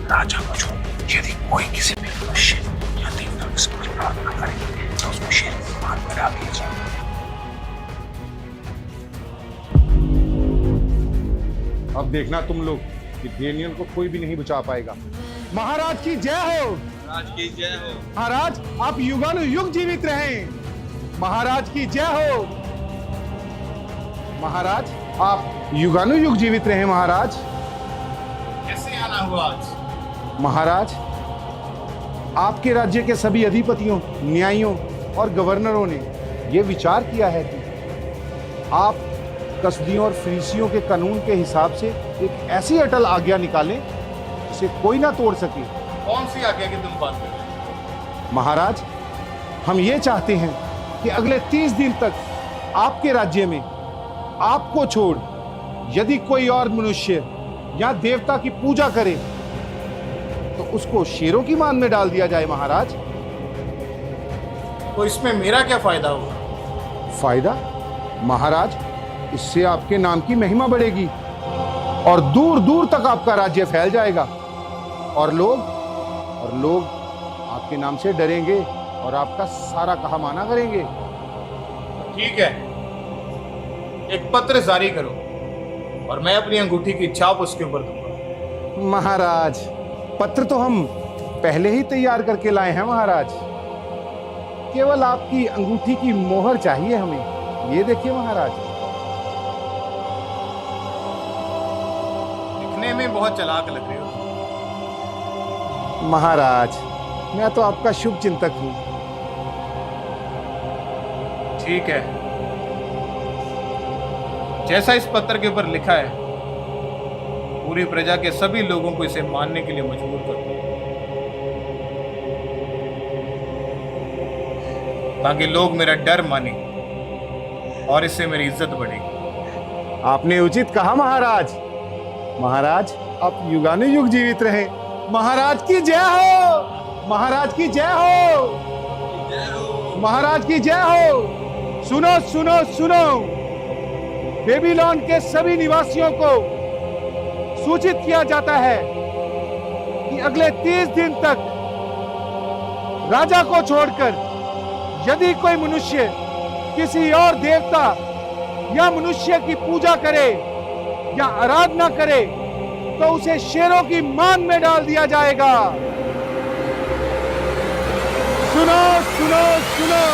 राजा को छोड़ यदि कोई किसी भी मनुष्य या देवता की समझ प्रार्थना करे तो उसको शेर की मान में डाल दिया जाए। अब देखना तुम लोग कि डेनियल को कोई भी नहीं बचा पाएगा। महाराज की जय हो। महाराज की जय हो। महाराज आप युगानुयुग जीवित रहें। महाराज की जय हो। महाराज आप युगानुयुग जीवित रहें। महाराज कैसे आना हुआ आज? महाराज आपके राज्य के सभी अधिपतियों, न्यायियों और गवर्नरों ने यह विचार किया है कि आप कसदियों और फरीसियों के कानून के हिसाब से एक ऐसी अटल आज्ञा निकालें जिसे कोई ना तोड़ सके। कौन सी आज्ञा की तुम बात कर रहे हो? महाराज हम ये चाहते हैं कि अगले 30 दिन तक आपके राज्य में आपको छोड़ यदि कोई और मनुष्य या देवता की पूजा करे तो उसको शेरों की मान में डाल दिया जाए। महाराज तो इसमें मेरा क्या फायदा होगा? फायदा? महाराज इससे आपके नाम की महिमा बढ़ेगी और दूर दूर तक आपका राज्य फैल जाएगा और लोग आपके नाम से डरेंगे और आपका सारा कहा माना करेंगे। ठीक है, एक पत्र जारी करो और मैं अपनी अंगूठी की छाप उसके ऊपर दूंगा। महाराज पत्र तो हम पहले ही तैयार करके लाए हैं। महाराज केवल आपकी अंगूठी की मोहर चाहिए हमें। ये देखिए महाराज। दिखने में बहुत चालाक लग रहे हो। महाराज मैं तो आपका शुभ चिंतक हूं। ठीक है, जैसा इस पत्र के ऊपर लिखा है पूरी प्रजा के सभी लोगों को इसे मानने के लिए मजबूर कर दो ताकि लोग मेरा डर माने और इससे मेरी इज्जत बढ़ेगी। आपने उचित कहा महाराज। महाराज आप युगानुयुग जीवित रहे। महाराज की जय हो। महाराज की जय हो। महाराज की जय हो। सुनो सुनो सुनो, बेबीलोन के सभी निवासियों को सूचित किया जाता है कि अगले 30 दिन तक राजा को छोड़कर यदि कोई मनुष्य किसी और देवता या मनुष्य की पूजा करे या आराधना करे तो उसे शेरों की मान में डाल दिया जाएगा। सुनो सुनो सुनो।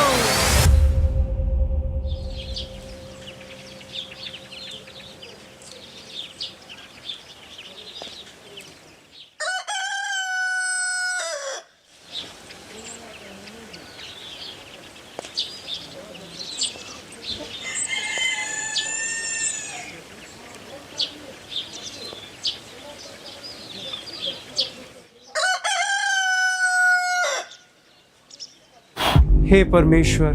हे परमेश्वर,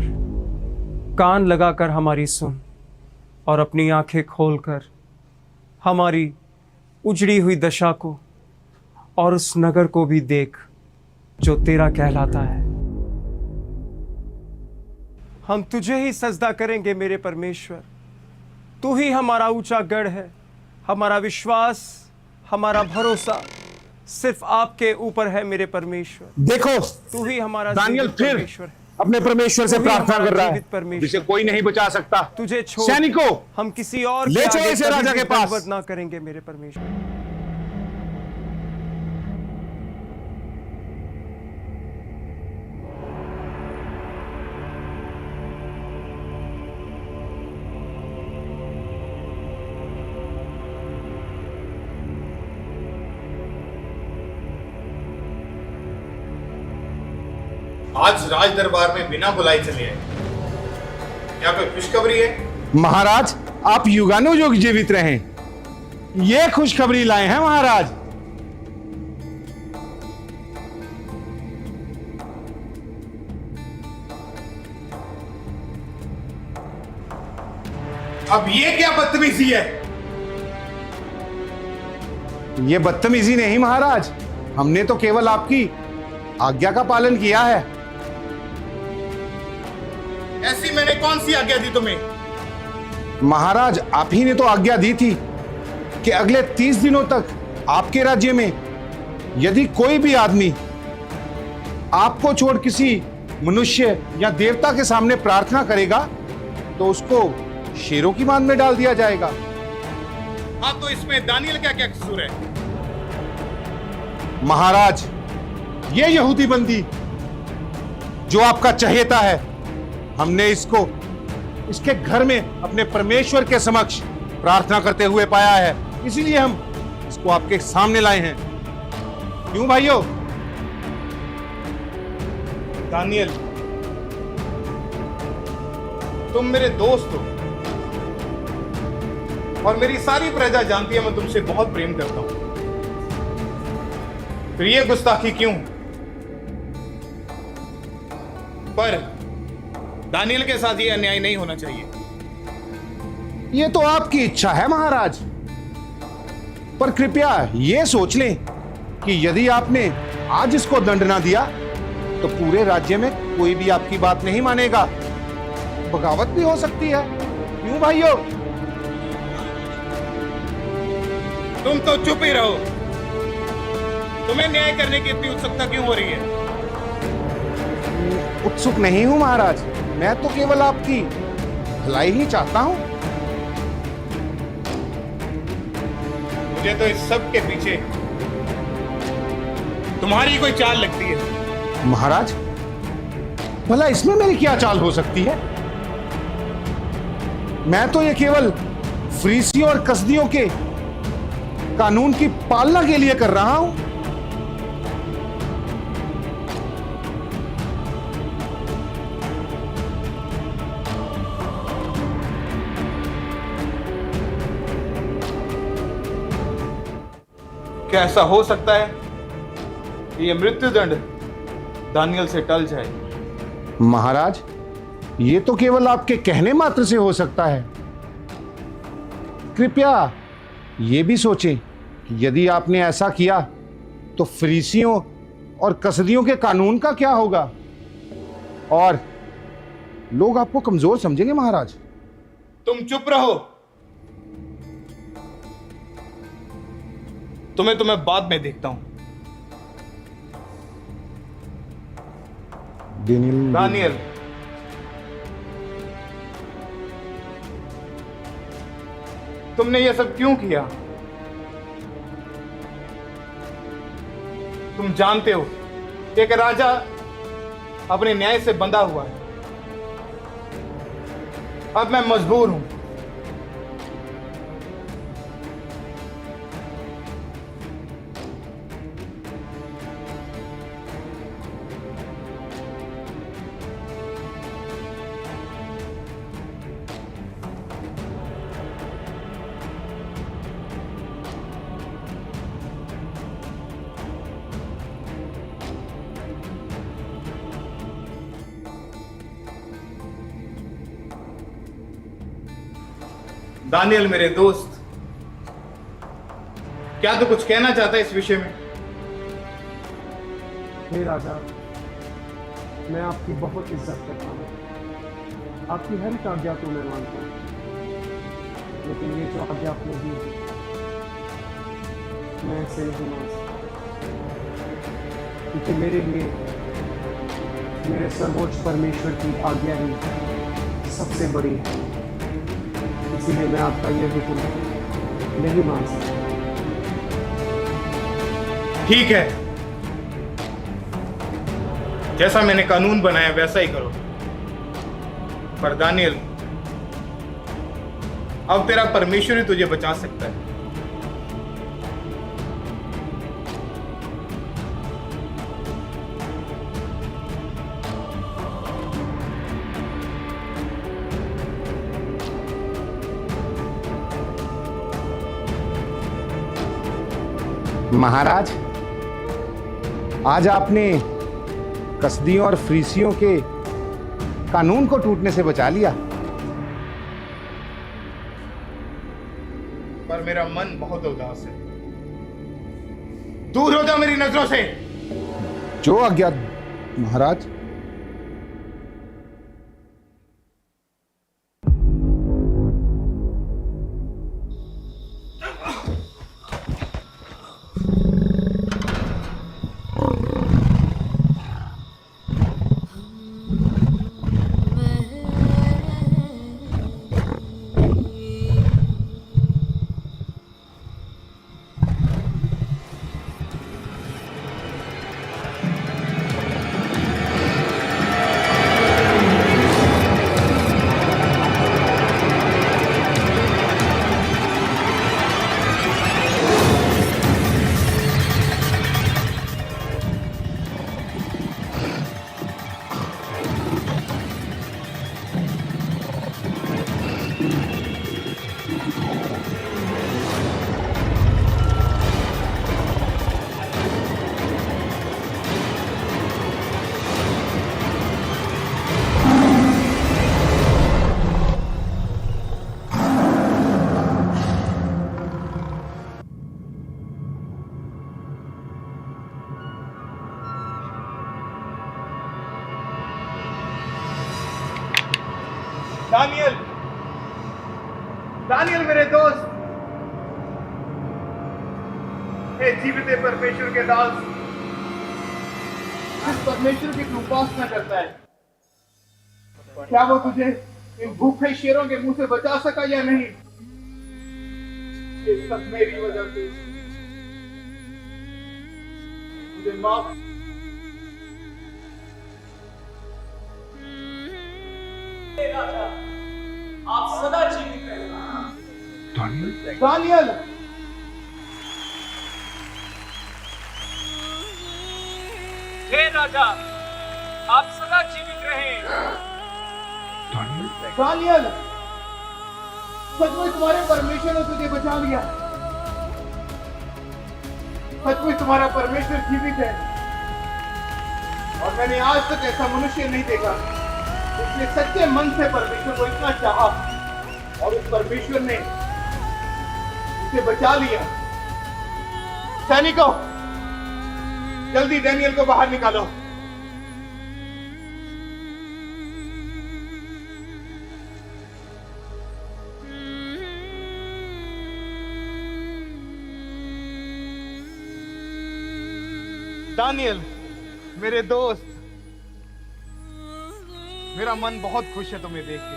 कान लगाकर हमारी सुन और अपनी आंखें खोलकर हमारी उजड़ी हुई दशा को और उस नगर को भी देख जो तेरा कहलाता है। हम तुझे ही सजदा करेंगे मेरे परमेश्वर। तू ही हमारा ऊंचा गढ़ है, हमारा विश्वास, हमारा भरोसा सिर्फ आपके ऊपर है मेरे परमेश्वर। देखो तू ही हमारा दानियल जीवित फिर परमेश्वर है। अपने परमेश्वर से तू ही प्रार्थना हमारा कर रहा जीवित है परमेश्वर। जिसे कोई नहीं बचा सकता। तुझे छोड़ सैनिकों हम किसी और ले के चलो आगे इसे कभी राजा भी के पास। दंडवत ना करेंगे मेरे परमेश्वर। आज राज दरबार में बिना बुलाए चले आए, क्या कोई खुशखबरी है? महाराज आप युगानुयुग जीवित रहें। ये खुशखबरी लाए हैं महाराज। अब ये क्या बदतमीजी है? ये बदतमीजी नहीं महाराज, हमने तो केवल आपकी आज्ञा का पालन किया है। ऐसी मैंने कौन सी आज्ञा दी तुम्हें? महाराज आप ही ने तो आज्ञा दी थी कि अगले 30 दिनों तक आपके राज्य में यदि कोई भी आदमी आपको छोड़ किसी मनुष्य या देवता के सामने प्रार्थना करेगा तो उसको शेरों की मान में डाल दिया जाएगा। हाँ, तो इसमें दानियल क्या क्या कसूर है? महाराज, ये यहूदी बंदी जो आपका चहेता है, हमने इसको इसके घर में अपने परमेश्वर के समक्ष प्रार्थना करते हुए पाया है, इसीलिए हम इसको आपके सामने लाए हैं। क्यों भाइयों? दानियल, तुम मेरे दोस्त हो और मेरी सारी प्रजा जानती है मैं तुमसे बहुत प्रेम करता हूं, फिर ये गुस्ताखी क्यों? पर दानियल के साथ ये अन्याय नहीं होना चाहिए। ये तो आपकी इच्छा है महाराज, पर कृपया ये सोच लें कि यदि आपने आज इसको दंड ना दिया तो पूरे राज्य में कोई भी आपकी बात नहीं मानेगा, बगावत भी हो सकती है। क्यों भाइयों? तुम तो चुप ही रहो। तुम्हें न्याय करने की इतनी उत्सुकता क्यों हो रही है? उत्सुक नहीं हूं महाराज, मैं तो केवल आपकी भलाई ही चाहता हूं। मुझे तो इस सब के पीछे तुम्हारी कोई चाल लगती है। महाराज, भला इसमें मेरी क्या चाल हो सकती है? मैं तो ये केवल फ्रीसियों और कसदियों के कानून की पालना के लिए कर रहा हूं। क्या ऐसा हो सकता है कि यह मृत्युदंड दानियल से टल जाए? महाराज, ये तो केवल आपके कहने मात्र से हो सकता है। कृपया ये भी सोचें कि यदि आपने ऐसा किया तो फरीसियों और कसदियों के कानून का क्या होगा, और लोग आपको कमजोर समझेंगे महाराज। तुम चुप रहो। तुम्हें बाद में देखता हूं। दानियल, तुमने यह सब क्यों किया? तुम जानते हो एक राजा अपने न्याय से बंधा हुआ है। अब मैं मजबूर हूं। दानियल मेरे दोस्त, क्या तू कुछ कहना चाहता है इस विषय में? हे राजा, मैं आपकी बहुत इज्जत करता हूँ, आपकी हर एक आज्ञा को मैं मानता हूँ, लेकिन ये जो आज्ञा आपने दी है मैं इसे नहीं मान सकता, क्योंकि मेरे लिए मेरे सर्वोच्च परमेश्वर की आज्ञा ही सबसे बड़ी है। इसलिए मैं आपका यह हुक्म नहीं मान सकता। ठीक है, जैसा मैंने कानून बनाया वैसा ही करो। पर दानियल, अब तेरा परमेश्वर ही तुझे बचा सकता है। महाराज, आज आपने कसदियों और फ्रीसियों के कानून को टूटने से बचा लिया, पर मेरा मन बहुत उदास है। दूर हो जा मेरी नजरों से। जो आज्ञा महाराज। दानियल, दानियल मेरे दोस्त, हे जीवित परमेश्वर के दास, जिस परमेश्वर की तू उपासना करता है, क्या वो तुझे इन भूखे शेरों के मुंह से बचा सका या नहीं? ये सब मेरी वजह से। मुझे माफ। राजा, आप सदा जीवित रहें। दानियल, हे राजा, आप सदा जीवित रहें। दानियल, सचमुच तुम्हारे परमेश्वर ने तुझे बचा लिया। सचमुच तुम्हारा परमेश्वर जीवित है, और मैंने आज तक ऐसा मनुष्य नहीं देखा जिसने सच्चे मन से परमेश्वर को इतना चाहा, और उस परमेश्वर ने उसे बचा लिया। सैनिकों, जल्दी डैनियल को बाहर निकालो। दानियल, मेरे दोस्त, मेरा मन बहुत खुश है तुम्हें देख के,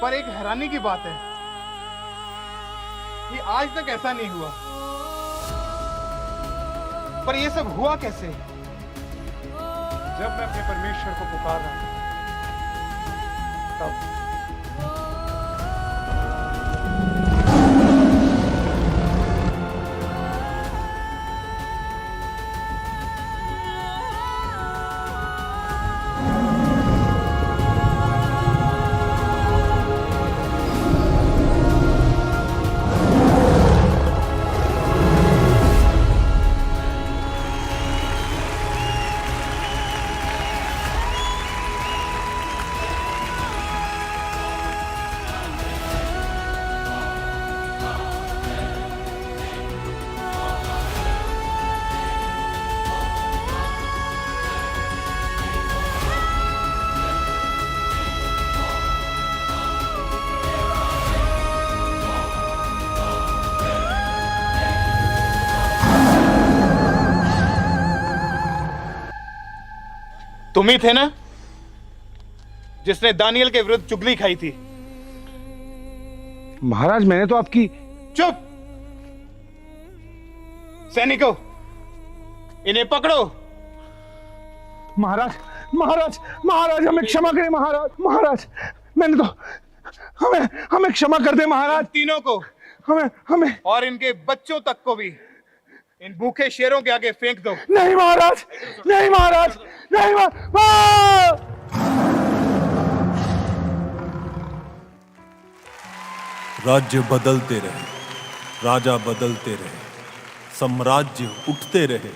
पर एक हैरानी की बात है कि आज तक ऐसा नहीं हुआ। पर ये सब हुआ कैसे? जब मैं अपने परमेश्वर को पुकार रहा था, तब तुम ही थे ना जिसने दानियल के विरुद्ध चुगली खाई थी? महाराज, मैंने तो आपकी। चुप! सैनिकों, इन्हें पकड़ो। महाराज, महाराज, महाराज, हमें क्षमा करें महाराज। महाराज, मैंने तो, हमें हमें क्षमा कर दे महाराज। तीनों को, हमें हमें और इनके बच्चों तक को भी इन भूखे शेरों के आगे फेंक दो। नहीं महाराज, नहीं महाराज, नहीं महाराज। राज्य बदलते रहे, राजा बदलते रहे, साम्राज्य उठते रहे,